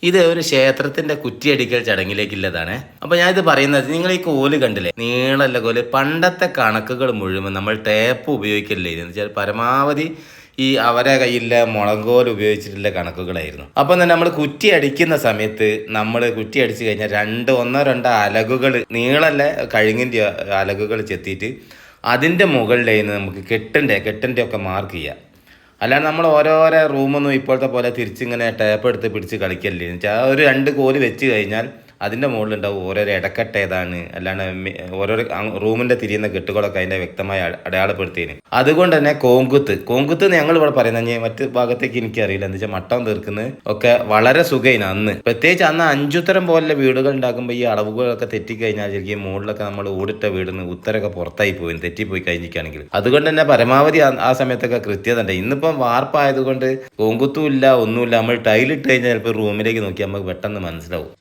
ഇത് ഒരു ക്ഷേത്രത്തിന്റെ കുറ്റിയടിക്കൽ ചടങ്ങിലേക്കുള്ളതാണ്. അപ്പൊ ഞാൻ ഇത് പറയുന്നത്, നിങ്ങൾ ഈ കോല് കണ്ടില്ലേ, നീളല്ല കോല്. പണ്ടത്തെ കണക്കുകൾ മുഴുവൻ നമ്മൾ ടേപ്പ് ഉപയോഗിക്കില്ലേ, എന്ന് വെച്ചാൽ പരമാവധി ഈ അവരെ കയ്യിലെ മുളകോൽ ഉപയോഗിച്ചിട്ടുള്ള കണക്കുകളായിരുന്നു. അപ്പം തന്നെ നമ്മൾ കുറ്റി അടിക്കുന്ന സമയത്ത് നമ്മൾ കുറ്റി അടിച്ചു കഴിഞ്ഞാൽ ഒന്നോ രണ്ടോ അലകുകൾ, നീളല്ല കഴുങ്ങിൻ്റെ അലകുകൾ ചെത്തിയിട്ട് അതിൻ്റെ മുകളിലായിരുന്നു നമുക്ക് കെട്ടിൻ്റെ ഒക്കെ മാർക്ക് ചെയ്യുക. അല്ലാണ്ട് നമ്മൾ ഓരോരോ റൂമൊന്നും ഇപ്പോഴത്തെ പോലെ തിരിച്ചിങ്ങനെ ടേപ്പ് എടുത്ത് പിടിച്ച് കളിക്കല്ലേ. എന്ന് വെച്ചാൽ ഒരു 2 കോല് വെച്ച് കഴിഞ്ഞാൽ അതിൻ്റെ മുകളിലുണ്ടാവും ഓരോരോ ഇടക്കെട്ട് ഏതാണ്, അല്ലാണ്ട് ഓരോരോ റൂമിൻ്റെ തിരിയുന്ന കെട്ടുകളൊക്കെ അതിൻ്റെ വ്യക്തമായി അടയാളപ്പെടുത്തിയതിന്. അതുകൊണ്ട് തന്നെ കോങ്കുത്ത് ഞങ്ങൾ ഇവിടെ പറയുന്നത്, മറ്റു ഭാഗത്തേക്ക് എനിക്കറിയില്ല. എന്താ വെച്ചാൽ മട്ടം തീർക്കുന്നത് ഒക്കെ വളരെ സുഖയിന് അന്ന്. പ്രത്യേകിച്ച് അന്ന് 5 ഉത്തരം പോലുള്ള വീടുകൾ ഉണ്ടാക്കുമ്പോൾ ഈ അളവുകളൊക്കെ തെറ്റിക്കഴിഞ്ഞാൽ ശരിക്കും മുകളിലൊക്കെ നമ്മൾ ഓടിട്ട വീടിന് ഉത്തരമൊക്കെ പുറത്തായി പോയി, തെറ്റിപ്പോയി കഴിഞ്ഞിരിക്കുകയാണെങ്കിൽ. അതുകൊണ്ട് തന്നെ പരമാവധി ആ സമയത്തൊക്കെ കൃത്യത ഉണ്ട്. ഇന്നിപ്പം വാർപ്പായതുകൊണ്ട് കോങ്കുത്തും ഇല്ല, ഒന്നുമില്ല. നമ്മൾ ടൈലിട്ട് കഴിഞ്ഞാൽ ചിലപ്പോൾ റൂമിലേക്ക് നോക്കി നമുക്ക് പെട്ടെന്ന് മനസ്സിലാവും.